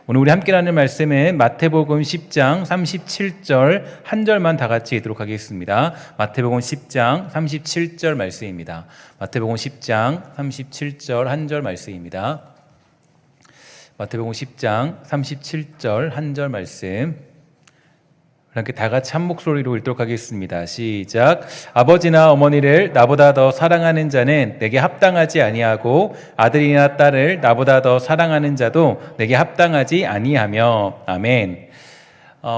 오늘 우리 함께 나눌 말씀은 마태복음 10장 37절 한 절만 다 같이 읽도록 하겠습니다. 마태복음 10장 37절 말씀입니다. 마태복음 10장 37절 한 절 말씀입니다. 마태복음 10장 37절 한 절 말씀, 함께 다 같이 한 목소리로 읽도록 하겠습니다. 시작. 아버지나 어머니를 나보다 더 사랑하는 자는 내게 합당하지 아니하고 아들이나 딸을 나보다 더 사랑하는 자도 내게 합당하지 아니하며. 아멘.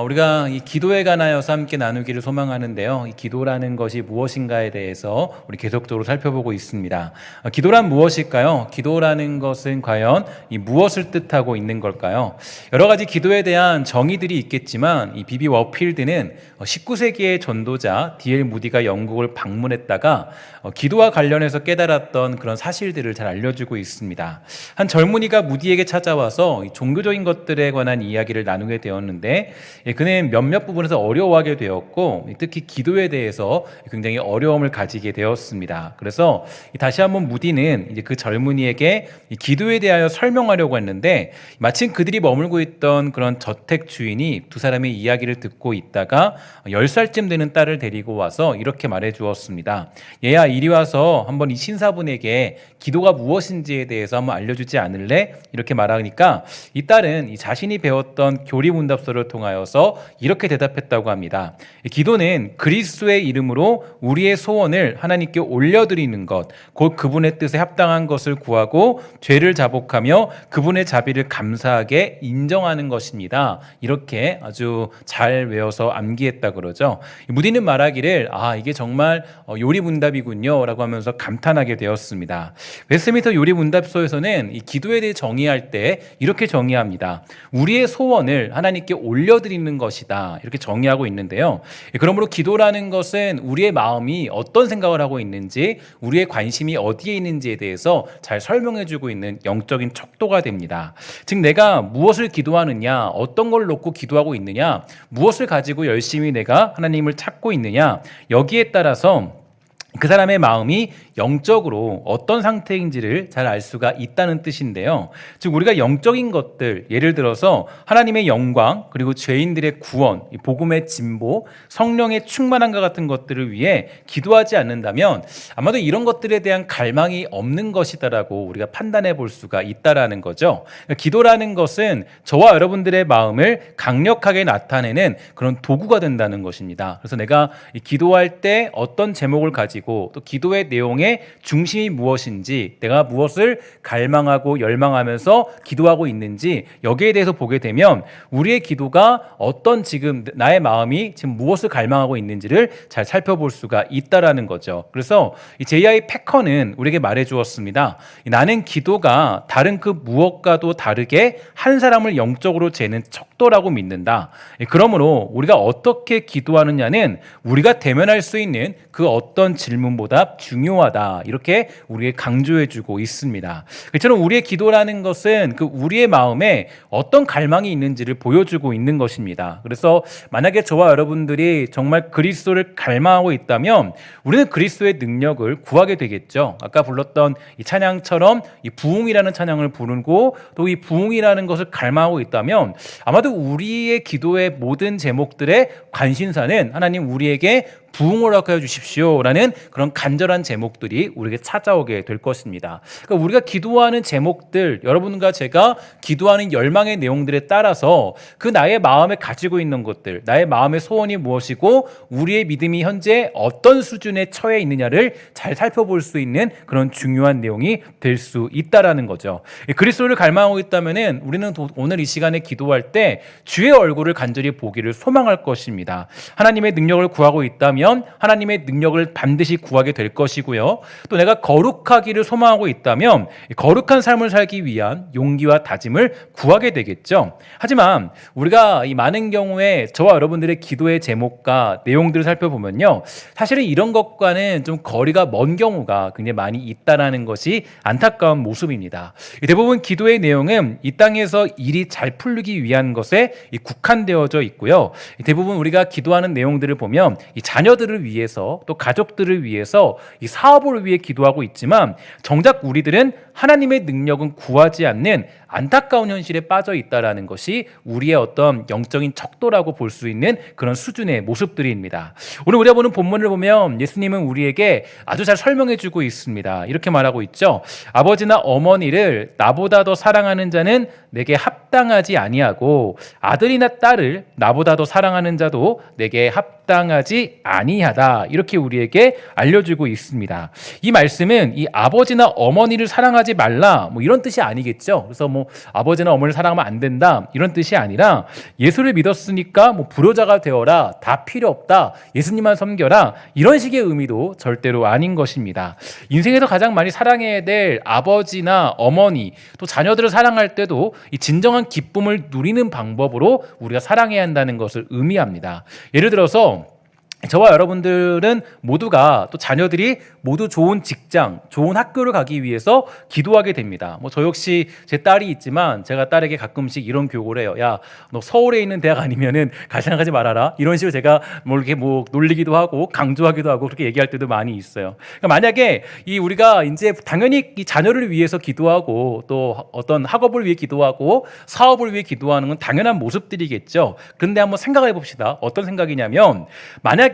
우리가 이 기도에 관하여서 함께 나누기를 소망하는데요. 이 기도라는 것이 무엇인가에 대해서 우리 계속적으로 살펴보고 있습니다. 기도란 무엇일까요? 기도라는 것은 과연 이 무엇을 뜻하고 있는 걸까요? 여러 가지 기도에 대한 정의들이 있겠지만 이 비비 워필드는 19세기의 전도자 D.L. 무디가 영국을 방문했다가 기도와 관련해서 깨달았던 그런 사실들을 잘 알려주고 있습니다. 한 젊은이가 무디에게 찾아와서 종교적인 것들에 관한 이야기를 나누게 되었는데 그는 몇몇 부분에서 어려워하게 되었고 특히 기도에 대해서 굉장히 어려움을 가지게 되었습니다. 그래서 다시 한번 무디는 이제 그 젊은이에게 기도에 대하여 설명하려고 했는데 마침 그들이 머물고 있던 그런 저택 주인이 두 사람의 이야기를 듣고 있다가 10살쯤 되는 딸을 데리고 와서 이렇게 말해 주었습니다. 얘야, 이리 와서 한번 이 신사분에게 기도가 무엇인지에 대해서 한번 알려주지 않을래? 이렇게 말하니까 이 딸은 자신이 배웠던 교리문답서를 통하여서 이렇게 대답했다고 합니다. 기도는 그리스도의 이름으로 우리의 소원을 하나님께 올려드리는 것, 곧 그분의 뜻에 합당한 것을 구하고 죄를 자복하며 그분의 자비를 감사하게 인정하는 것입니다. 이렇게 아주 잘 외워서 암기했다 그러죠. 무디는 말하기를 이게 정말 요리문답이군요 라고 하면서 감탄하게 되었습니다. 웨스트민스터 요리문답서에서는 이 기도에 대해 정의할 때 이렇게 정의합니다. 우리의 소원을 하나님께 올려드리는 것이다, 이렇게 정의하고 있는데요. 그러므로 기도라는 것은 우리의 마음이 어떤 생각을 하고 있는지, 우리의 관심이 어디에 있는지에 대해서 잘 설명해주고 있는 영적인 척도가 됩니다. 즉 내가 무엇을 기도하느냐, 어떤 걸 놓고 기도하고 있느냐, 무엇을 가지고 열심히 내가 하나님을 찾고 있느냐, 여기에 따라서 그 사람의 마음이 영적으로 어떤 상태인지를 잘 알 수가 있다는 뜻인데요. 즉 우리가 영적인 것들, 예를 들어서 하나님의 영광, 그리고 죄인들의 구원, 복음의 진보, 성령의 충만함과 같은 것들을 위해 기도하지 않는다면 아마도 이런 것들에 대한 갈망이 없는 것이다라고 우리가 판단해 볼 수가 있다라는 거죠. 기도라는 것은 저와 여러분들의 마음을 강력하게 나타내는 그런 도구가 된다는 것입니다. 그래서 내가 기도할 때 어떤 제목을 가지고 또 기도의 내용의 중심이 무엇인지, 내가 무엇을 갈망하고 열망하면서 기도하고 있는지, 여기에 대해서 보게 되면 우리의 기도가 어떤 지금 나의 마음이 지금 무엇을 갈망하고 있는지를 잘 살펴볼 수가 있다라는 거죠. 그래서 이 J.I. 패커는 우리에게 말해 주었습니다. 나는 기도가 다른 그 무엇과도 다르게 한 사람을 영적으로 재는 척도라고 믿는다. 그러므로 우리가 어떻게 기도하느냐는 우리가 대면할 수 있는 그 어떤 질문보다 중요하다, 이렇게 우리에게 강조해주고 있습니다. 그처럼 우리의 기도라는 것은 그 우리의 마음에 어떤 갈망이 있는지를 보여주고 있는 것입니다. 그래서 만약에 저와 여러분들이 정말 그리스도를 갈망하고 있다면 우리는 그리스도의 능력을 구하게 되겠죠. 아까 불렀던 이 찬양처럼 이 부흥이라는 찬양을 부르고 또 이 부흥이라는 것을 갈망하고 있다면 아마도 우리의 기도의 모든 제목들의 관심사는 하나님 우리에게 부흥을 허락하여 주십시오 라는 그런 간절한 제목들이 우리에게 찾아오게 될 것입니다. 그러니까 우리가 기도하는 제목들, 여러분과 제가 기도하는 열망의 내용들에 따라서 그 나의 마음에 가지고 있는 것들, 나의 마음의 소원이 무엇이고 우리의 믿음이 현재 어떤 수준에 처해 있느냐를 잘 살펴볼 수 있는 그런 중요한 내용이 될 수 있다라는 거죠. 그리스도를 갈망하고 있다면 우리는 오늘 이 시간에 기도할 때 주의 얼굴을 간절히 보기를 소망할 것입니다. 하나님의 능력을 구하고 있다면 하나님의 능력을 반드시 구하게 될 것이고요. 또 내가 거룩하기를 소망하고 있다면 거룩한 삶을 살기 위한 용기와 다짐을 구하게 되겠죠. 하지만 우리가 이 많은 경우에 저와 여러분들의 기도의 제목과 내용들을 살펴보면요, 사실은 이런 것과는 좀 거리가 먼 경우가 굉장히 많이 있다라는 것이 안타까운 모습입니다. 대부분 기도의 내용은 이 땅에서 일이 잘 풀리기 위한 것에 국한되어져 있고요. 대부분 우리가 기도하는 내용들을 보면 이 자녀 자녀들을 위해서 또 가족들을 위해서 이 사업을 위해 기도하고 있지만 정작 우리들은 하나님의 능력은 구하지 않는 안타까운 현실에 빠져 있다라는 것이 우리의 어떤 영적인 척도라고 볼 수 있는 그런 수준의 모습들입니다. 오늘 우리가 보는 본문을 보면 예수님은 우리에게 아주 잘 설명해 주고 있습니다. 이렇게 말하고 있죠. 아버지나 어머니를 나보다 더 사랑하는 자는 내게 합당하지 아니하고 아들이나 딸을 나보다 더 사랑하는 자도 내게 합당하지 아니하다. 이렇게 우리에게 알려주고 있습니다. 이 말씀은 이 아버지나 어머니를 사랑하지 말라 뭐 이런 뜻이 아니겠죠. 그래서 뭐 아버지나 어머니를 사랑하면 안 된다 이런 뜻이 아니라 예수를 믿었으니까 뭐 불효자가 되어라, 다 필요 없다, 예수님만 섬겨라 이런 식의 의미도 절대로 아닌 것입니다. 인생에서 가장 많이 사랑해야 될 아버지나 어머니 또 자녀들을 사랑할 때도 이 진정한 기쁨을 누리는 방법으로 우리가 사랑해야 한다는 것을 의미합니다. 예를 들어서 저와 여러분들은 모두가 또 자녀들이 모두 좋은 직장, 좋은 학교를 가기 위해서 기도하게 됩니다. 뭐 저 역시 제 딸이 있지만 제가 딸에게 가끔씩 이런 교육을 해요. 야, 너 서울에 있는 대학 아니면은 갈 생각하지 말아라. 이런 식으로 제가 뭐 이렇게 뭐 놀리기도 하고 강조하기도 하고 그렇게 얘기할 때도 많이 있어요. 그러니까 만약에 우리가 이제 당연히 이 자녀를 위해서 기도하고 또 어떤 학업을 위해 기도하고 사업을 위해 기도하는 건 당연한 모습들이겠죠. 그런데 한번 생각해 봅시다. 어떤 생각이냐면 만약에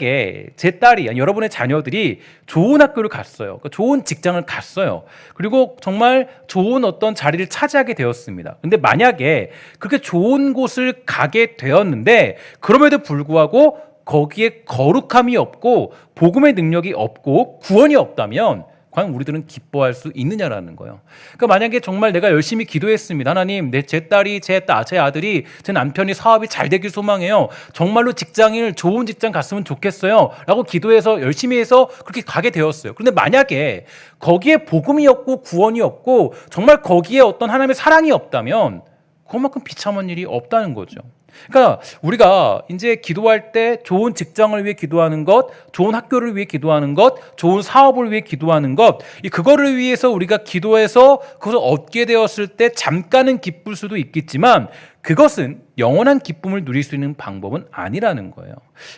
제 딸이 아니 여러분의 자녀들이 좋은 학교를 갔어요. 그러니까 좋은 직장을 갔어요. 그리고 정말 좋은 어떤 자리를 차지하게 되었습니다. 근데 만약에 그렇게 좋은 곳을 가게 되었는데 그럼에도 불구하고 거기에 거룩함이 없고 복음의 능력이 없고 구원이 없다면 과연 우리들은 기뻐할 수 있느냐라는 거예요. 그러니까 만약에 정말 내가 열심히 기도했습니다. 하나님, 제 딸이, 제 아들이, 제 남편이 사업이 잘 되길 소망해요. 정말로 직장을 좋은 직장 갔으면 좋겠어요. 라고 기도해서 열심히 해서 그렇게 가게 되었어요. 그런데 만약에 거기에 복음이 없고 구원이 없고 정말 거기에 어떤 하나님의 사랑이 없다면 그만큼 비참한 일이 없다는 거죠. 그러니까 우리가 이제 기도할 때 좋은 직장을 위해 기도하는 것, 좋은 학교를 위해 기도하는 것, 좋은 사업을 위해 기도하는 것, 그거를 위해서 우리가 기도해서 그것을 얻게 되었을 때 잠깐은 기쁠 수도 있겠지만 그것은 영원한 기쁨을 누릴 수 있는 방법은 아니라는 거예요.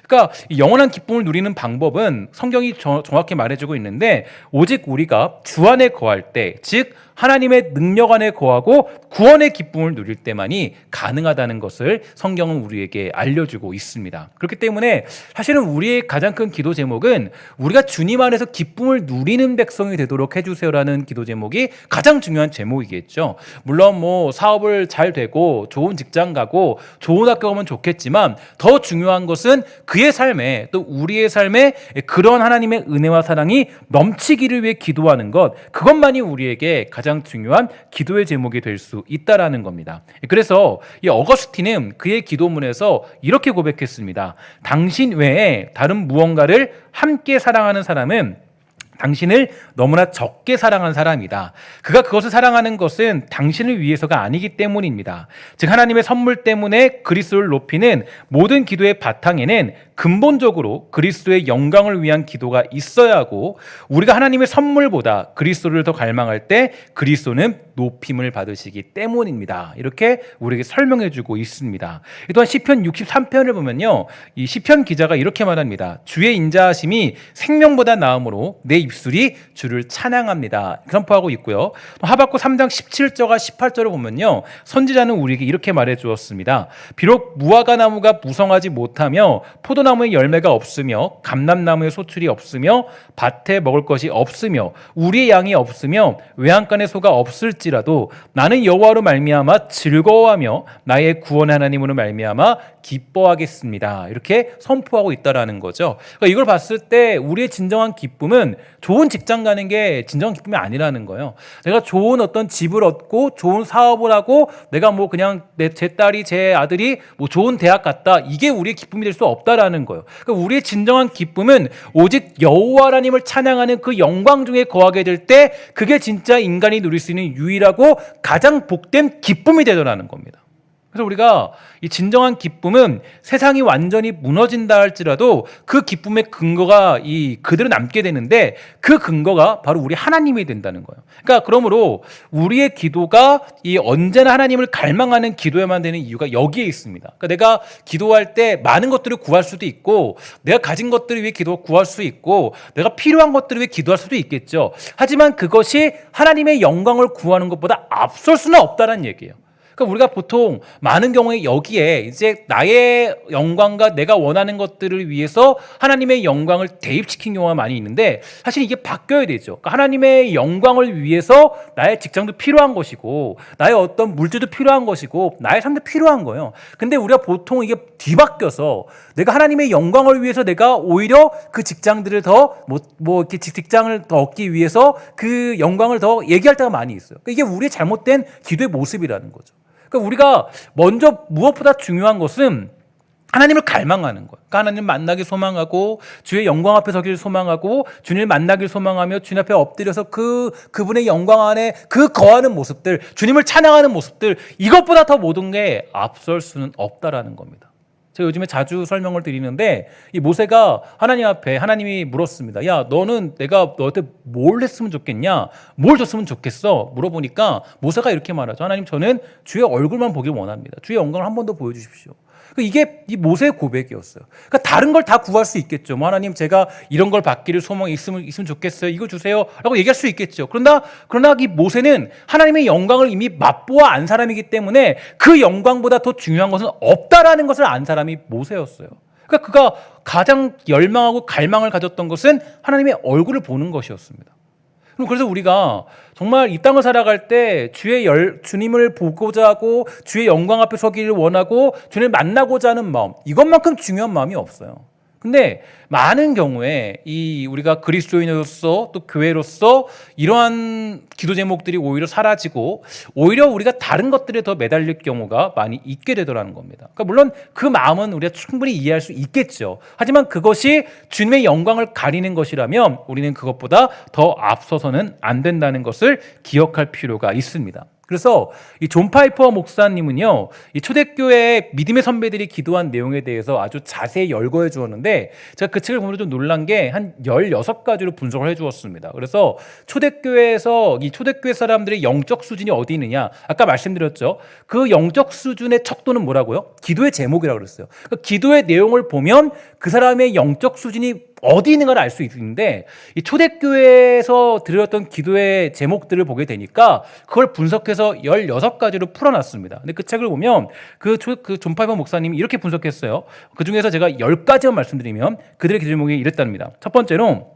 그러니까 영원한 기쁨을 누리는 방법은 성경이 정확히 말해주고 있는데 오직 우리가 주 안에 거할 때, 즉 하나님의 능력 안에 거하고 구원의 기쁨을 누릴 때만이 가능하다는 것을 성경은 우리에게 알려주고 있습니다. 그렇기 때문에 사실은 우리의 가장 큰 기도 제목은 우리가 주님 안에서 기쁨을 누리는 백성이 되도록 해주세요라는 기도 제목이 가장 중요한 제목이겠죠. 물론 뭐 사업을 잘 되고 좋은 직장 가고 좋은 학교 가면 좋겠지만 더 중요한 것은 그의 삶에 또 우리의 삶에 그런 하나님의 은혜와 사랑이 넘치기를 위해 기도하는 것, 그것만이 우리에게 가장 중요한 기도의 제목이 될 수 있다라는 겁니다. 그래서 이 어거스틴은 그의 기도문에서 이렇게 고백했습니다. 당신 외에 다른 무언가를 함께 사랑하는 사람은 당신을 너무나 적게 사랑한 사람이다. 그가 그것을 사랑하는 것은 당신을 위해서가 아니기 때문입니다. 즉 하나님의 선물 때문에 그리스도를 높이는 모든 기도의 바탕에는 근본적으로 그리스도의 영광을 위한 기도가 있어야 하고 우리가 하나님의 선물보다 그리스도를 더 갈망할 때 그리스도는 높임을 받으시기 때문입니다. 이렇게 우리에게 설명해 주고 있습니다. 또한 시편 63편을 보면요. 이 시편 기자가 이렇게 말합니다. 주의 인자하심이 생명보다 나음으로 내 입술이 주를 찬양합니다. 선포하고 있고요. 또 하박국 3장 17절과 18절을 보면요. 선지자는 우리에게 이렇게 말해 주었습니다. 비록 무화과 나무가 무성하지 못하며 포도나무에 열매가 없으며 감람나무에 소출이 없으며 밭에 먹을 것이 없으며 우리의 양이 없으며 외양간에 소가 없을지라도 나는 여호와로 말미암아 즐거워하며 나의 구원의 하나님으로 말미암아 기뻐하겠습니다. 이렇게 선포하고 있다라는 거죠. 그러니까 이걸 봤을 때 우리의 진정한 기쁨은 좋은 직장 가는 게 진정한 기쁨이 아니라는 거예요. 내가 좋은 어떤 집을 얻고 좋은 사업을 하고 내가 뭐 그냥 제 딸이 제 아들이 뭐 좋은 대학 갔다, 이게 우리의 기쁨이 될 수 없다라는 거예요. 그러니까 우리의 진정한 기쁨은 오직 여호와 하나님을 찬양하는 그 영광 중에 거하게 될 때 그게 진짜 인간이 누릴 수 있는 유일하고 가장 복된 기쁨이 되더라는 겁니다. 그래서 우리가 이 진정한 기쁨은 세상이 완전히 무너진다 할지라도 그 기쁨의 근거가 그대로 남게 되는데 그 근거가 바로 우리 하나님이 된다는 거예요. 그러니까 그러므로 우리의 기도가 언제나 하나님을 갈망하는 기도에만 되는 이유가 여기에 있습니다. 그러니까 내가 기도할 때 많은 것들을 구할 수도 있고 내가 가진 것들을 위해 구할 수 있고 내가 필요한 것들을 위해 기도할 수도 있겠죠. 하지만 그것이 하나님의 영광을 구하는 것보다 앞설 수는 없다는 얘기예요. 그러니까 우리가 보통 많은 경우에 여기에 이제 나의 영광과 내가 원하는 것들을 위해서 하나님의 영광을 대입시킨 경우가 많이 있는데 사실 이게 바뀌어야 되죠. 그러니까 하나님의 영광을 위해서 나의 직장도 필요한 것이고 나의 어떤 물질도 필요한 것이고 나의 삶도 필요한 거예요. 근데 우리가 보통 이게 뒤바뀌어서 내가 하나님의 영광을 위해서 내가 오히려 그 직장들을 더 이렇게 직장을 더 얻기 위해서 그 영광을 더 얘기할 때가 많이 있어요. 그러니까 이게 우리의 잘못된 기도의 모습이라는 거죠. 그러니까 우리가 먼저 무엇보다 중요한 것은 하나님을 갈망하는 거예요. 그러니까 하나님을 만나길 소망하고 주의 영광 앞에 서기를 소망하고 주님을 만나길 소망하며 주님 앞에 엎드려서 그분의 영광 안에 거하는 모습들, 주님을 찬양하는 모습들, 이것보다 더 모든 게 앞설 수는 없다라는 겁니다. 제가 요즘에 자주 설명을 드리는데 이 모세가 하나님 앞에 하나님이 물었습니다. 야, 너는 내가 너한테 뭘 했으면 좋겠냐? 뭘 줬으면 좋겠어? 물어보니까 모세가 이렇게 말하죠. 하나님, 저는 주의 얼굴만 보길 원합니다. 주의 영광을 한 번 더 보여주십시오. 이게 이 모세의 고백이었어요. 그러니까 다른 걸 다 구할 수 있겠죠. 하나님, 제가 이런 걸 받기를 소망이 있으면 좋겠어요. 이거 주세요. 라고 얘기할 수 있겠죠. 그러나 이 모세는 하나님의 영광을 이미 맛보아 안 사람이기 때문에 그 영광보다 더 중요한 것은 없다라는 것을 안 사람이 모세였어요. 그러니까 그가 가장 열망하고 갈망을 가졌던 것은 하나님의 얼굴을 보는 것이었습니다. 그래서 우리가 정말 이 땅을 살아갈 때 주님을 보고자 하고 주의 영광 앞에 서기를 원하고 주님을 만나고자 하는 마음, 이것만큼 중요한 마음이 없어요. 근데 많은 경우에 우리가 그리스도인으로서 또 교회로서 이러한 기도 제목들이 오히려 사라지고 오히려 우리가 다른 것들에 더 매달릴 경우가 많이 있게 되더라는 겁니다. 그러니까 물론 그 마음은 우리가 충분히 이해할 수 있겠죠. 하지만 그것이 주님의 영광을 가리는 것이라면 우리는 그것보다 더 앞서서는 안 된다는 것을 기억할 필요가 있습니다. 그래서 이 존 파이퍼 목사님은요, 이 초대교회 믿음의 선배들이 기도한 내용에 대해서 아주 자세히 열거해 주었는데, 제가 그 책을 보면서 좀 놀란 게 한 16가지로 분석을 해 주었습니다. 그래서 초대교회에서 이 초대교회 사람들의 영적 수준이 어디 있느냐, 아까 말씀드렸죠. 그 영적 수준의 척도는 뭐라고요? 기도의 제목이라고 그랬어요. 그러니까 기도의 내용을 보면 그 사람의 영적 수준이 어디 있는 걸 알 수 있는데, 이 초대교회에서 드렸던 기도의 제목들을 보게 되니까 그걸 분석해서 16가지로 풀어놨습니다. 근데 그 책을 보면 그 존 파이퍼 목사님이 이렇게 분석했어요. 그 중에서 제가 10가지만 말씀드리면 그들의 기도 제목이 이랬답니다. 첫 번째로,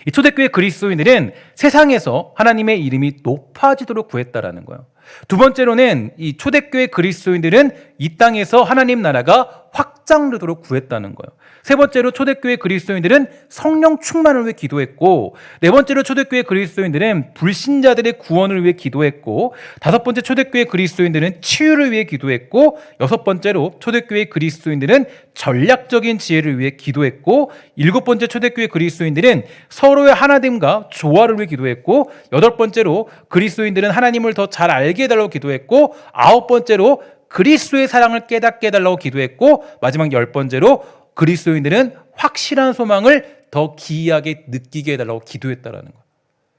이 초대교회 그리스도인들은 세상에서 하나님의 이름이 높아지도록 구했다라는 거예요. 두 번째로는 이 초대교회 그리스도인들은 이 땅에서 하나님 나라가 확장되도록 구했다는 거예요. 세 번째로 초대교회 그리스도인들은 성령 충만을 위해 기도했고, 네 번째로 초대교회 그리스도인들은 불신자들의 구원을 위해 기도했고, 다섯 번째 초대교회 그리스도인들은 치유를 위해 기도했고, 여섯 번째로 초대교회 그리스도인들은 전략적인 지혜를 위해 기도했고, 일곱 번째 초대교회 그리스도인들은 서로의 하나됨과 조화를 위해 기도했고, 여덟 번째로 그리스도인들은 하나님을 더 잘 알게 해달라고 기도했고, 아홉 번째로 그리스도의 사랑을 깨닫게 해달라고 기도했고, 마지막 10번째로 그리스도인들은 확실한 소망을 더 기이하게 느끼게 해달라고 기도했다라는 거예요.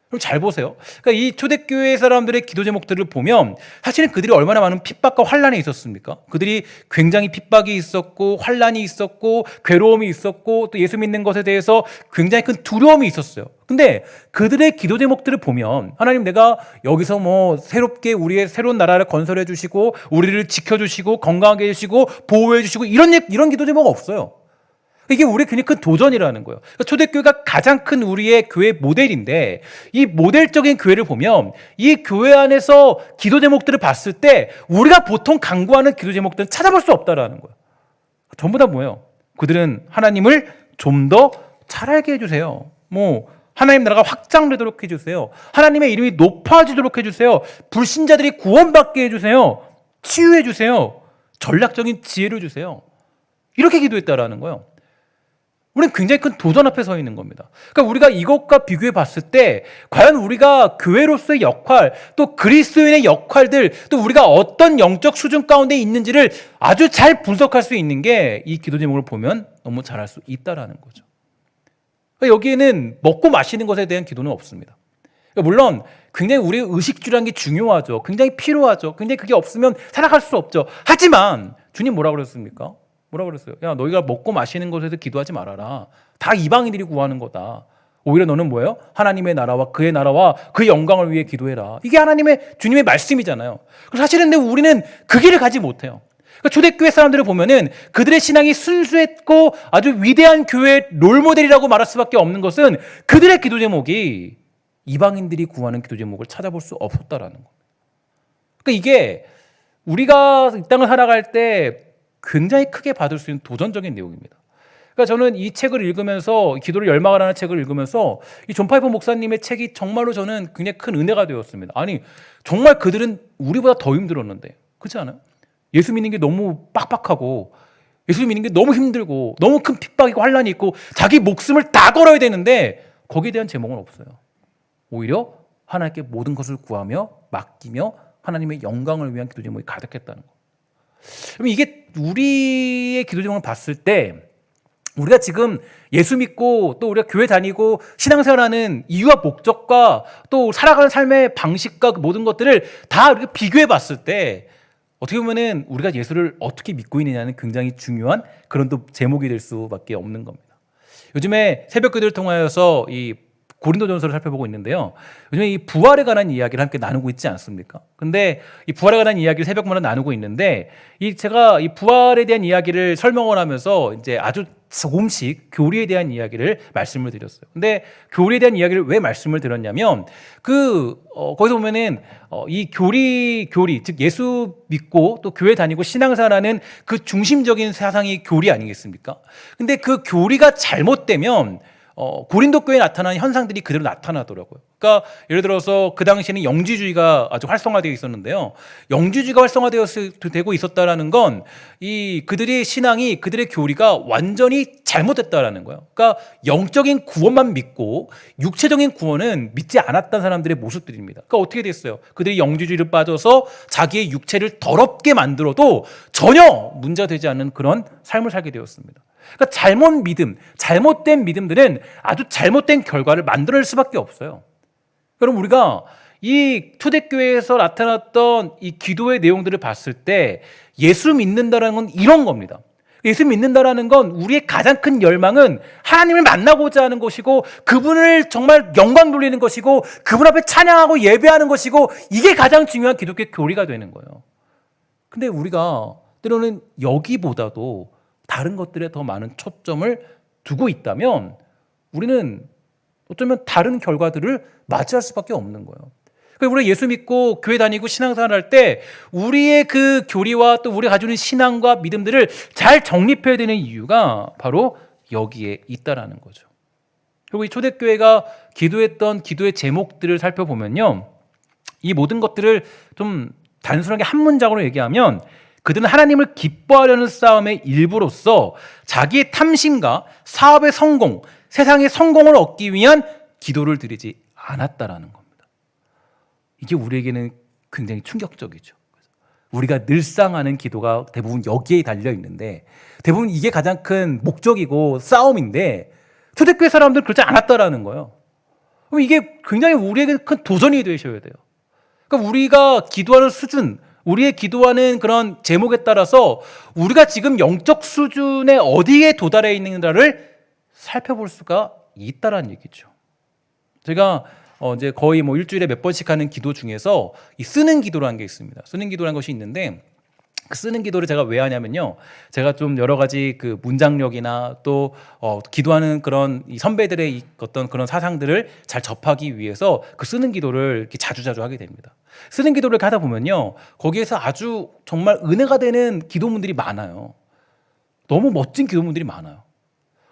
그럼 잘 보세요. 그러니까 이 초대교회 사람들의 기도 제목들을 보면 사실은 그들이 얼마나 많은 핍박과 환란이 있었습니까? 그들이 굉장히 핍박이 있었고 환란이 있었고 괴로움이 있었고 또 예수 믿는 것에 대해서 굉장히 큰 두려움이 있었어요. 근데 그들의 기도 제목들을 보면 하나님, 내가 여기서 새롭게 우리의 새로운 나라를 건설해 주시고 우리를 지켜주시고 건강하게 해주시고 보호해 주시고 이런 기도 제목 없어요. 이게 우리의 굉장히 큰 도전이라는 거예요. 그러니까 초대교회가 가장 큰 우리의 교회 모델인데, 이 모델적인 교회를 보면 이 교회 안에서 기도 제목들을 봤을 때 우리가 보통 강구하는 기도 제목들은 찾아볼 수 없다라는 거예요. 전부 다 뭐예요? 그들은 하나님을 좀 더 잘 알게 해주세요. 하나님 나라가 확장되도록 해주세요. 하나님의 이름이 높아지도록 해주세요. 불신자들이 구원받게 해주세요. 치유해주세요. 전략적인 지혜를 주세요. 이렇게 기도했다라는 거예요. 우리는 굉장히 큰 도전 앞에 서 있는 겁니다. 그러니까 우리가 이것과 비교해 봤을 때 과연 우리가 교회로서의 역할, 또 그리스도인의 역할들, 또 우리가 어떤 영적 수준 가운데 있는지를 아주 잘 분석할 수 있는 게 이 기도 제목을 보면 너무 잘할 수 있다라는 거죠. 그러니까 여기에는 먹고 마시는 것에 대한 기도는 없습니다. 그러니까 물론 굉장히 우리의 의식주라는 게 중요하죠. 굉장히 필요하죠. 굉장히 그게 없으면 살아갈 수 없죠. 하지만 주님 뭐라 그랬습니까? 뭐라 그랬어요? 야, 너희가 먹고 마시는 것에 대해서 기도하지 말아라. 다 이방인들이 구하는 거다. 오히려 너는 뭐예요? 하나님의 나라와 그의 영광을 위해 기도해라. 이게 주님의 말씀이잖아요. 사실은 근데 우리는 그 길을 가지 못해요. 그러니까 초대교회 사람들을 보면은 그들의 신앙이 순수했고 아주 위대한 교회의 롤모델이라고 말할 수밖에 없는 것은 그들의 기도 제목이 이방인들이 구하는 기도 제목을 찾아볼 수 없었다라는 거예요. 그러니까 이게 우리가 이 땅을 살아갈 때 굉장히 크게 받을 수 있는 도전적인 내용입니다. 그러니까 저는 이 책을 읽으면서, 기도를 열망하라는 책을 읽으면서 이 존 파이퍼 목사님의 책이 정말로 저는 굉장히 큰 은혜가 되었습니다. 아니, 정말 그들은 우리보다 더 힘들었는데, 그렇지 않아요? 예수 믿는 게 너무 빡빡하고, 예수 믿는 게 너무 힘들고, 너무 큰 핍박이고 환란이 있고, 자기 목숨을 다 걸어야 되는데 거기에 대한 제목은 없어요. 오히려 하나님께 모든 것을 구하며 맡기며 하나님의 영광을 위한 기도 제목이 가득했다는 거. 그럼 이게 우리의 기도 제목을 봤을 때 우리가 지금 예수 믿고 또 우리가 교회 다니고 신앙생활하는 이유와 목적과 또 살아가는 삶의 방식과 그 모든 것들을 다 우리가 비교해 봤을 때 어떻게 보면은 우리가 예수를 어떻게 믿고 있느냐는 굉장히 중요한 그런 또 제목이 될 수밖에 없는 겁니다. 요즘에 새벽 기도를 통하여서 이 고린도전서를 살펴보고 있는데요. 요즘에 이 부활에 관한 이야기를 함께 나누고 있지 않습니까? 근데 이 부활에 관한 이야기를 새벽마다 나누고 있는데 제가 이 부활에 대한 이야기를 설명을 하면서 이제 아주 조금씩 교리에 대한 이야기를 말씀을 드렸어요. 근데 교리에 대한 이야기를 왜 말씀을 드렸냐면 거기서 보면은 이 교리 즉 예수 믿고 또 교회 다니고 신앙생활하는 그 중심적인 사상이 교리 아니겠습니까? 근데 그 교리가 잘못되면 고린도 교회에 나타난 현상들이 그대로 나타나더라고요. 그러니까 예를 들어서 그 당시에는 영지주의가 아주 활성화되어 있었는데요. 영지주의가 활성화되고 있었다라는 건 그들의 신앙이, 그들의 교리가 완전히 잘못됐다라는 거예요. 그러니까 영적인 구원만 믿고 육체적인 구원은 믿지 않았던 사람들의 모습들입니다. 그러니까 어떻게 됐어요? 그들이 영지주의를 빠져서 자기의 육체를 더럽게 만들어도 전혀 문제가 되지 않는 그런 삶을 살게 되었습니다. 그러니까 잘못된 믿음들은 아주 잘못된 결과를 만들어낼 수밖에 없어요. 그럼 우리가 이 초대교회에서 나타났던 이 기도의 내용들을 봤을 때 예수 믿는다라는 건 이런 겁니다. 예수 믿는다라는 건 우리의 가장 큰 열망은 하나님을 만나고자 하는 것이고 그분을 정말 영광 돌리는 것이고 그분 앞에 찬양하고 예배하는 것이고 이게 가장 중요한 기독교 교리가 되는 거예요. 근데 우리가 때로는 여기보다도 다른 것들에 더 많은 초점을 두고 있다면 우리는 어쩌면 다른 결과들을 맞이할 수밖에 없는 거예요. 그러니까 우리가 예수 믿고 교회 다니고 신앙생활 할 때 우리의 그 교리와 또 우리가 가지고 있는 신앙과 믿음들을 잘 정립해야 되는 이유가 바로 여기에 있다라는 거죠. 그리고 이 초대교회가 기도했던 기도의 제목들을 살펴보면요. 이 모든 것들을 좀 단순하게 한 문장으로 얘기하면 그들은 하나님을 기뻐하려는 싸움의 일부로서 자기의 탐심과 사업의 성공, 세상의 성공을 얻기 위한 기도를 드리지 않았다라는 겁니다. 이게 우리에게는 굉장히 충격적이죠. 우리가 늘상 하는 기도가 대부분 여기에 달려 있는데 대부분 이게 가장 큰 목적이고 싸움인데 초대교회 사람들은 그렇지 않았다라는 거예요. 그럼 이게 굉장히 우리에게 큰 도전이 되셔야 돼요. 그러니까 우리가 기도하는 수준, 우리의 기도하는 그런 제목에 따라서 우리가 지금 영적 수준에 어디에 도달해 있는가를 살펴볼 수가 있다라는 얘기죠. 제가 이제 거의 일주일에 몇 번씩 하는 기도 중에서 이 쓰는 기도라는 게 있습니다. 쓰는 기도라는 것이 있는데 그 쓰는 기도를 제가 왜 하냐면요. 제가 좀 여러 가지 그 문장력이나 또 기도하는 그런 이 선배들의 어떤 그런 사상들을 잘 접하기 위해서 그 쓰는 기도를 이렇게 자주자주 하게 됩니다. 쓰는 기도를 하다 보면요. 거기에서 아주 정말 은혜가 되는 기도문들이 많아요. 너무 멋진 기도문들이 많아요.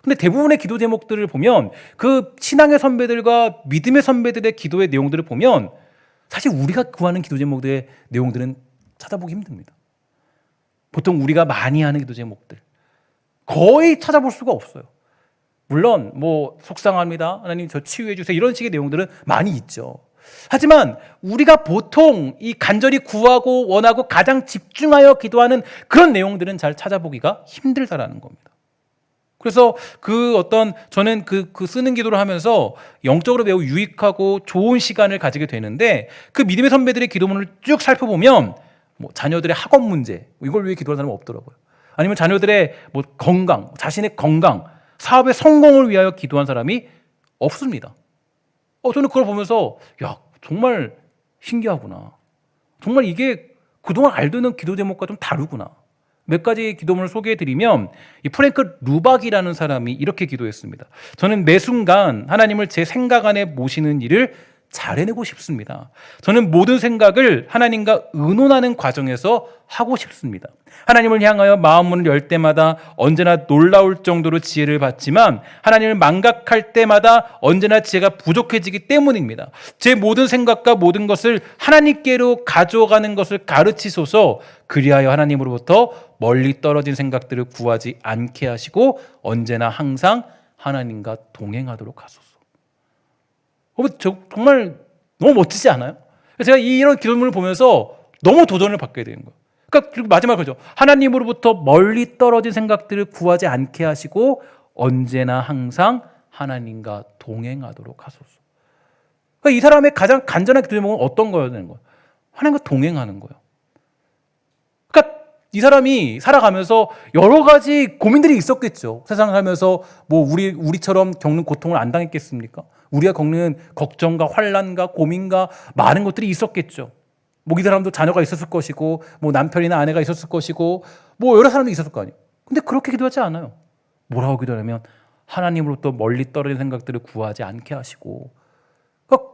근데 대부분의 기도 제목들을 보면 그 신앙의 선배들과 믿음의 선배들의 기도의 내용들을 보면 사실 우리가 구하는 기도 제목들의 내용들은 찾아보기 힘듭니다. 보통 우리가 많이 하는 기도 제목들 거의 찾아볼 수가 없어요. 물론 뭐 속상합니다. 하나님 저 치유해 주세요. 이런 식의 내용들은 많이 있죠. 하지만 우리가 보통 이 간절히 구하고 원하고 가장 집중하여 기도하는 그런 내용들은 잘 찾아보기가 힘들다라는 겁니다. 그래서 저는 그 쓰는 기도를 하면서 영적으로 매우 유익하고 좋은 시간을 가지게 되는데 그 믿음의 선배들의 기도문을 쭉 살펴보면 뭐 자녀들의 학업 문제 이걸 위해 기도하는 사람은 없더라고요. 아니면 자녀들의 뭐 건강, 자신의 건강, 사업의 성공을 위하여 기도한 사람이 없습니다. 저는 그걸 보면서 야 정말 신기하구나. 정말 이게 그동안 알던 기도 제목과 좀 다르구나. 몇 가지 기도문을 소개해드리면 이 프랭크 루박이라는 사람이 이렇게 기도했습니다. 저는 매 순간 하나님을 제 생각 안에 모시는 일을 잘 해내고 싶습니다. 저는 모든 생각을 하나님과 의논하는 과정에서 하고 싶습니다. 하나님을 향하여 마음문을 열 때마다 언제나 놀라울 정도로 지혜를 받지만 하나님을 망각할 때마다 언제나 지혜가 부족해지기 때문입니다. 제 모든 생각과 모든 것을 하나님께로 가져가는 것을 가르치소서. 그리하여 하나님으로부터 멀리 떨어진 생각들을 구하지 않게 하시고 언제나 항상 하나님과 동행하도록 하소서. 정말 너무 멋지지 않아요? 제가 이런 기도문을 보면서 너무 도전을 받게 되는 거예요. 그러니까 그리고 마지막으로 그죠. 하나님으로부터 멀리 떨어진 생각들을 구하지 않게 하시고 언제나 항상 하나님과 동행하도록 하소서. 그러니까 이 사람의 가장 간절한 기도 제목은 어떤 거여야 되는 거예요? 하나님과 동행하는 거예요. 그러니까 이 사람이 살아가면서 여러 가지 고민들이 있었겠죠. 세상 살면서 뭐 우리처럼 겪는 고통을 안 당했겠습니까? 우리가 겪는 걱정과 환난과 고민과 많은 것들이 있었겠죠. 뭐 이 사람도 자녀가 있었을 것이고 뭐 남편이나 아내가 있었을 것이고 뭐 여러 사람도 있었을 거 아니에요. 근데 그렇게 기도하지 않아요. 뭐라고 기도하냐면 하나님으로부터 멀리 떨어진 생각들을 구하지 않게 하시고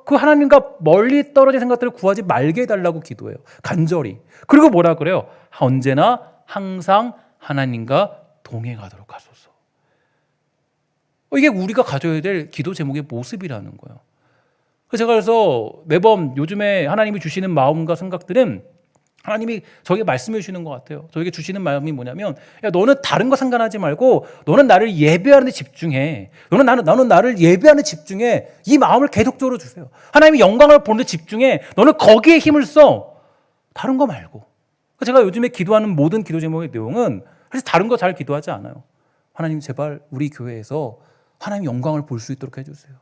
그 하나님과 멀리 떨어진 생각들을 구하지 말게 해달라고 기도해요. 간절히. 그리고 뭐라 그래요? 언제나 항상 하나님과 동행하도록 하소서. 이게 우리가 가져야 될 기도 제목의 모습이라는 거예요. 그래서 매번 요즘에 하나님이 주시는 마음과 생각들은 하나님이 저에게 말씀해 주시는 것 같아요. 저에게 주시는 마음이 뭐냐면 야, 너는 다른 거 상관하지 말고 너는 나를 예배하는 데 집중해. 나는 나를 예배하는 데 집중해. 이 마음을 계속적으로 주세요. 하나님이 영광을 보는 데 집중해. 너는 거기에 힘을 써. 다른 거 말고. 제가 요즘에 기도하는 모든 기도 제목의 내용은 사실 다른 거 잘 기도하지 않아요. 하나님 제발 우리 교회에서 하나님 영광을 볼 수 있도록 해주세요.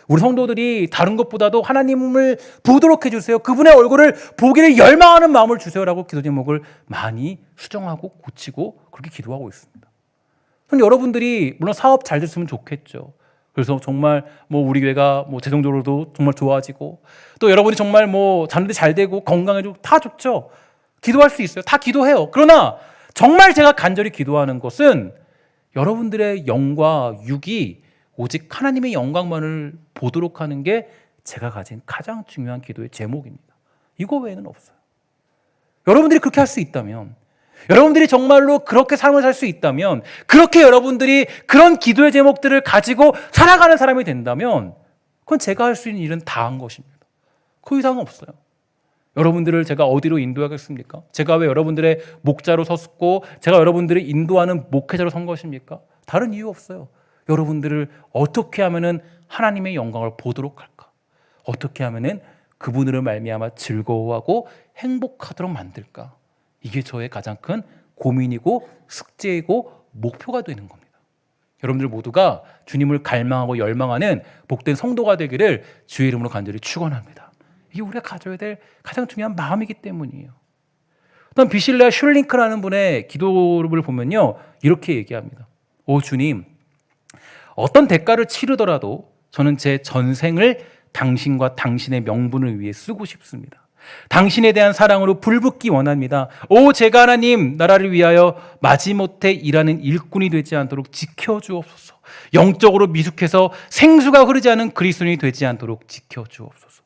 우리 성도들이 다른 것보다도 하나님을 보도록 해주세요. 그분의 얼굴을 보기를 열망하는 마음을 주세요라고 기도 제목을 많이 수정하고 고치고 그렇게 기도하고 있습니다. 그럼 여러분들이 물론 사업 잘 됐으면 좋겠죠. 그래서 정말 뭐 우리 교회가 뭐 재정적으로도 정말 좋아지고 또 여러분이 정말 뭐 자녀들이 잘 되고 건강해지고 다 좋죠. 기도할 수 있어요. 다 기도해요. 그러나 정말 제가 간절히 기도하는 것은 여러분들의 영과 육이 오직 하나님의 영광만을 보도록 하는 게 제가 가진 가장 중요한 기도의 제목입니다. 이거 외에는 없어요. 여러분들이 그렇게 할 수 있다면, 여러분들이 정말로 그렇게 삶을 살 수 있다면, 그렇게 여러분들이 그런 기도의 제목들을 가지고 살아가는 사람이 된다면 그건 제가 할 수 있는 일은 다 한 것입니다. 그 이상은 없어요. 여러분들을 제가 어디로 인도하겠습니까? 제가 왜 여러분들의 목자로 섰고 제가 여러분들을 인도하는 목회자로 선 것입니까? 다른 이유 없어요. 여러분들을 어떻게 하면은 하나님의 영광을 보도록 할까? 어떻게 하면은 그분으로 말미암아 즐거워하고 행복하도록 만들까? 이게 저의 가장 큰 고민이고 숙제이고 목표가 되는 겁니다. 여러분들 모두가 주님을 갈망하고 열망하는 복된 성도가 되기를 주의 이름으로 간절히 축원합니다. 이게 우리가 가져야 될 가장 중요한 마음이기 때문이에요. 그다음 비실레아 슐링크라는 분의 기도를 보면요 이렇게 얘기합니다. 오 주님, 어떤 대가를 치르더라도 저는 제 전생을 당신과 당신의 명분을 위해 쓰고 싶습니다. 당신에 대한 사랑으로 불붙기 원합니다. 오 제가 하나님 나라를 위하여 마지못해 일하는 일꾼이 되지 않도록 지켜주옵소서. 영적으로 미숙해서 생수가 흐르지 않은 그리스도인이 되지 않도록 지켜주옵소서.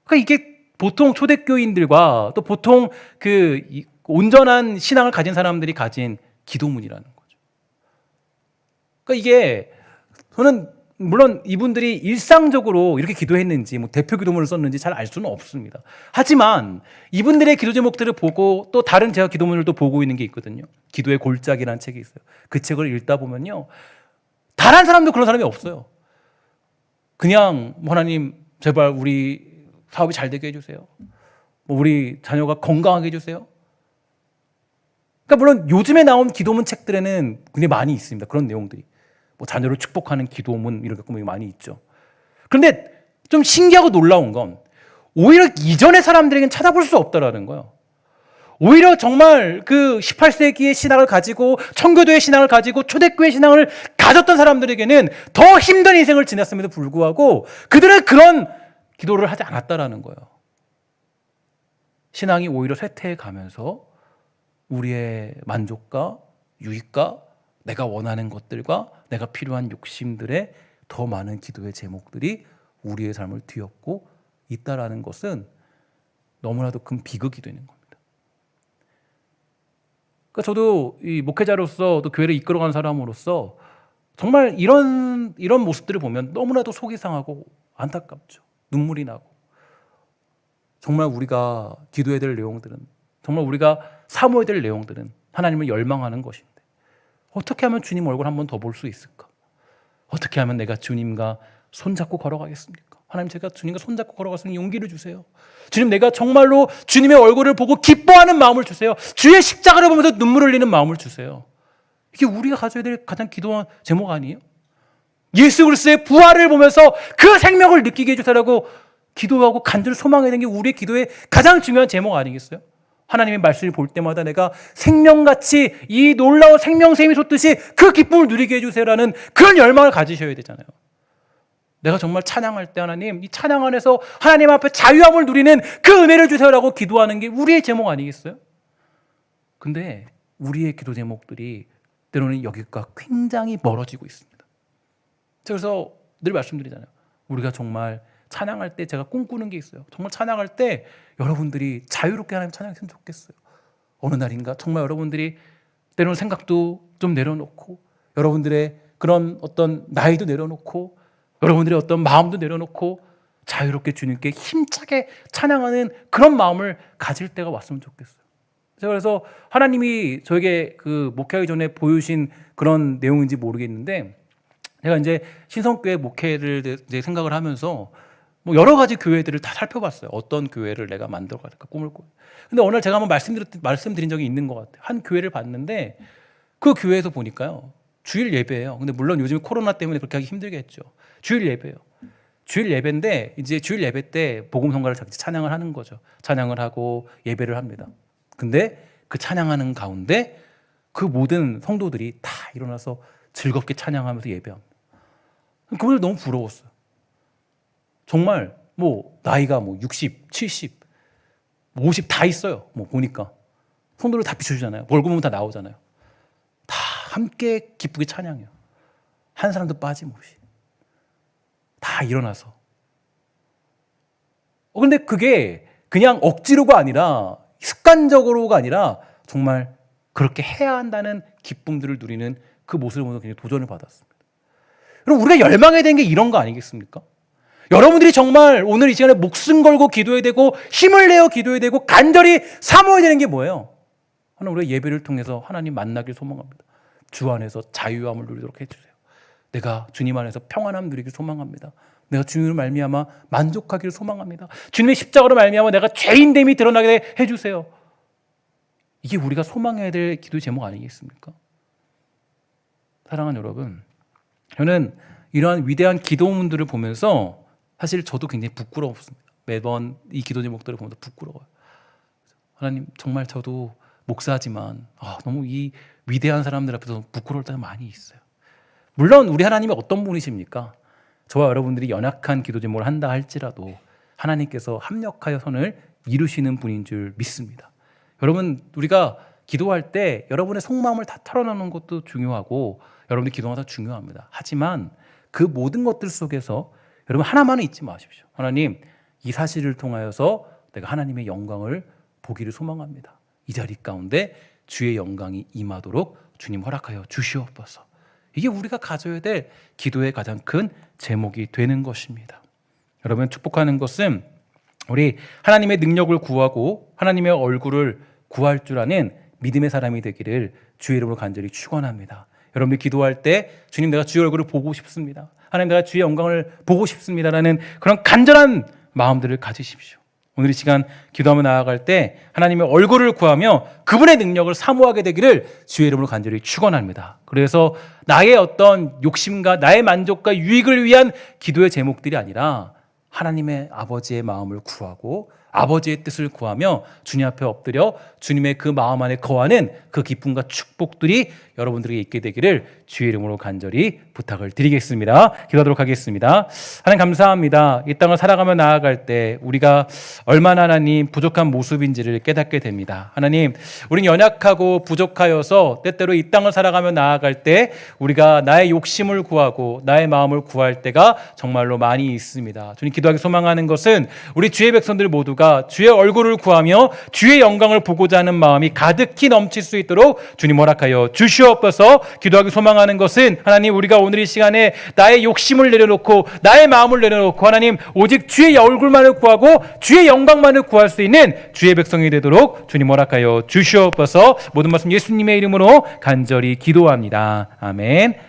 그러니까 이게 보통 초대교인들과 또 보통 그 온전한 신앙을 가진 사람들이 가진 기도문이라는 거죠. 그러니까 이게 저는 물론 이분들이 일상적으로 이렇게 기도했는지 뭐 대표 기도문을 썼는지 잘 알 수는 없습니다. 하지만 이분들의 기도 제목들을 보고 또 다른 제가 기도문을 또 보고 있는 게 있거든요. 기도의 골짜기라는 책이 있어요. 그 책을 읽다 보면요. 단 한 사람도 그런 사람이 없어요. 그냥 하나님 제발 우리 사업이 잘 되게 해주세요. 우리 자녀가 건강하게 해주세요. 그러니까 물론 요즘에 나온 기도문 책들에는 굉장히 많이 있습니다. 그런 내용들이. 자녀를 축복하는 기도문 이런 게 많이 있죠. 그런데 좀 신기하고 놀라운 건 오히려 이전의 사람들에게는 찾아볼 수 없다라는 거예요. 오히려 정말 그 18세기의 신앙을 가지고 청교도의 신앙을 가지고 초대교회 신앙을 가졌던 사람들에게는 더 힘든 인생을 지냈음에도 불구하고 그들은 그런 기도를 하지 않았다라는 거예요. 신앙이 오히려 쇠퇴해 가면서 우리의 만족과 유익과 내가 원하는 것들과 내가 필요한 욕심들에 더 많은 기도의 제목들이 우리의 삶을 뒤엎고 있다라는 것은 너무나도 큰 비극이 되는 겁니다. 그러니까 저도 이 목회자로서 또 교회를 이끌어가는 사람으로서 정말 이런 모습들을 보면 너무나도 속이 상하고 안타깝죠. 눈물이 나고. 정말 우리가 기도해야 될 내용들은, 정말 우리가 사모해야 될 내용들은 하나님을 열망하는 것인데 어떻게 하면 주님 얼굴 한 번 더 볼 수 있을까? 어떻게 하면 내가 주님과 손잡고 걸어가겠습니까? 하나님, 제가 주님과 손잡고 걸어갈 수 있는 용기를 주세요. 주님, 내가 정말로 주님의 얼굴을 보고 기뻐하는 마음을 주세요. 주의 십자가를 보면서 눈물 흘리는 마음을 주세요. 이게 우리가 가져야 될 가장 기도한 제목 아니에요? 예수 그리스도의 부활을 보면서 그 생명을 느끼게 해주세요라고 기도하고 간절히 소망해야 되는 게 우리의 기도의 가장 중요한 제목 아니겠어요? 하나님의 말씀을 볼 때마다 내가 생명같이 이 놀라운 생명샘이 솟듯이 그 기쁨을 누리게 해주세요라는 그런 열망을 가지셔야 되잖아요. 내가 정말 찬양할 때 하나님, 이 찬양 안에서 하나님 앞에 자유함을 누리는 그 은혜를 주세요라고 기도하는 게 우리의 제목 아니겠어요? 근데 우리의 기도 제목들이 때로는 여기가 굉장히 멀어지고 있습니다. 그래서 늘 말씀드리잖아요. 우리가 정말 찬양할 때 제가 꿈꾸는 게 있어요. 정말 찬양할 때 여러분들이 자유롭게 하나님 찬양했으면 좋겠어요. 어느 날인가 정말 여러분들이 때로는 생각도 좀 내려놓고 여러분들의 그런 어떤 나이도 내려놓고 여러분들의 어떤 마음도 내려놓고 자유롭게 주님께 힘차게 찬양하는 그런 마음을 가질 때가 왔으면 좋겠어요. 그래서 하나님이 저에게 그 목회하기 전에 보여주신 그런 내용인지 모르겠는데 제가 이제 신성교회 목회를 이제 생각을 하면서 여러 가지 교회들을 다 살펴봤어요. 어떤 교회를 내가 만들어갈까 꿈을 꿔요. 근데 오늘 제가 한번 말씀드린 적이 있는 것 같아요. 한 교회를 봤는데 그 교회에서 보니까요. 주일 예배예요. 근데 물론 요즘 코로나 때문에 그렇게 하기 힘들겠죠. 주일 예배예요. 주일 예배인데 이제 주일 예배 때 복음 성가를 찬양을 하는 거죠. 찬양을 하고 예배를 합니다. 근데 그 찬양하는 가운데 그 모든 성도들이 다 일어나서 즐겁게 찬양하면서 예배합니다. 그걸 너무 부러웠어요. 정말 나이가 60, 70, 50 다 있어요. 보니까 손들을 다 비춰주잖아요. 얼굴 보면 다 나오잖아요. 다 함께 기쁘게 찬양해요. 한 사람도 빠짐없이 다 일어나서. 근데 그게 그냥 억지로가 아니라 습관적으로가 아니라 정말 그렇게 해야 한다는 기쁨들을 누리는 그 모습을 보면서 굉장히 도전을 받았습니다. 그럼 우리가 열망해야 되는 게 이런 거 아니겠습니까? 여러분들이 정말 오늘 이 시간에 목숨 걸고 기도해야 되고 힘을 내어 기도해야 되고 간절히 사모해야 되는 게 뭐예요? 하나님, 우리가 예배를 통해서 하나님 만나길 소망합니다. 주 안에서 자유함을 누리도록 해주세요. 내가 주님 안에서 평안함 누리길 소망합니다. 내가 주님을 말미암아 만족하기를 소망합니다. 주님의 십자가로 말미암아 내가 죄인됨이 드러나게 해주세요. 이게 우리가 소망해야 될 기도의 제목 아니겠습니까? 사랑하는 여러분, 저는 이러한 위대한 기도문들을 보면서 사실 저도 굉장히 부끄러웠습니다. 매번 이 기도 제목들을 보면서 부끄러워요. 하나님, 정말 저도 목사지만 너무 이 위대한 사람들 앞에서 부끄러울 때가 많이 있어요. 물론 우리 하나님이 어떤 분이십니까? 저와 여러분들이 연약한 기도 제목을 한다 할지라도 하나님께서 합력하여 선을 이루시는 분인 줄 믿습니다. 여러분, 우리가 기도할 때 여러분의 속마음을 다 털어놓는 것도 중요하고 여러분들이 기도하는 것도 중요합니다. 하지만 그 모든 것들 속에서 여러분 하나만은 잊지 마십시오. 하나님, 이 사실을 통하여서 내가 하나님의 영광을 보기를 소망합니다. 이 자리 가운데 주의 영광이 임하도록 주님 허락하여 주시옵소서. 이게 우리가 가져야 될 기도의 가장 큰 제목이 되는 것입니다. 여러분, 축복하는 것은 우리 하나님의 능력을 구하고 하나님의 얼굴을 구할 줄 아는 믿음의 사람이 되기를 주의 이름으로 간절히 축원합니다. 여러분들 기도할 때 주님 내가 주의 얼굴을 보고 싶습니다. 하나님 내가 주의 영광을 보고 싶습니다라는 그런 간절한 마음들을 가지십시오. 오늘 이 시간 기도하며 나아갈 때 하나님의 얼굴을 구하며 그분의 능력을 사모하게 되기를 주의 이름으로 간절히 축원합니다. 그래서 나의 어떤 욕심과 나의 만족과 유익을 위한 기도의 제목들이 아니라 하나님의 아버지의 마음을 구하고 아버지의 뜻을 구하며 주님 앞에 엎드려 주님의 그 마음 안에 거하는 그 기쁨과 축복들이 여러분들에게 있게 되기를 주의 이름으로 간절히 부탁을 드리겠습니다. 기도하도록 하겠습니다. 하나님 감사합니다. 이 땅을 살아가며 나아갈 때 우리가 얼마나 하나님 부족한 모습인지를 깨닫게 됩니다. 하나님 우리는 연약하고 부족하여서 때때로 이 땅을 살아가며 나아갈 때 우리가 나의 욕심을 구하고 나의 마음을 구할 때가 정말로 많이 있습니다. 주님 기도하기 소망하는 것은 우리 주의 백성들 모두가 주의 얼굴을 구하며 주의 영광을 보고자 하는 마음이 가득히 넘칠 수 있도록 주님 허락하여 주시옵소서. 기도하기 소망하는 것은 하나님 우리가 오늘 이 시간에 나의 욕심을 내려놓고 나의 마음을 내려놓고 하나님 오직 주의 얼굴만을 구하고 주의 영광만을 구할 수 있는 주의 백성이 되도록 주님 허락하여 주시옵소서. 모든 말씀 예수님의 이름으로 간절히 기도합니다. 아멘.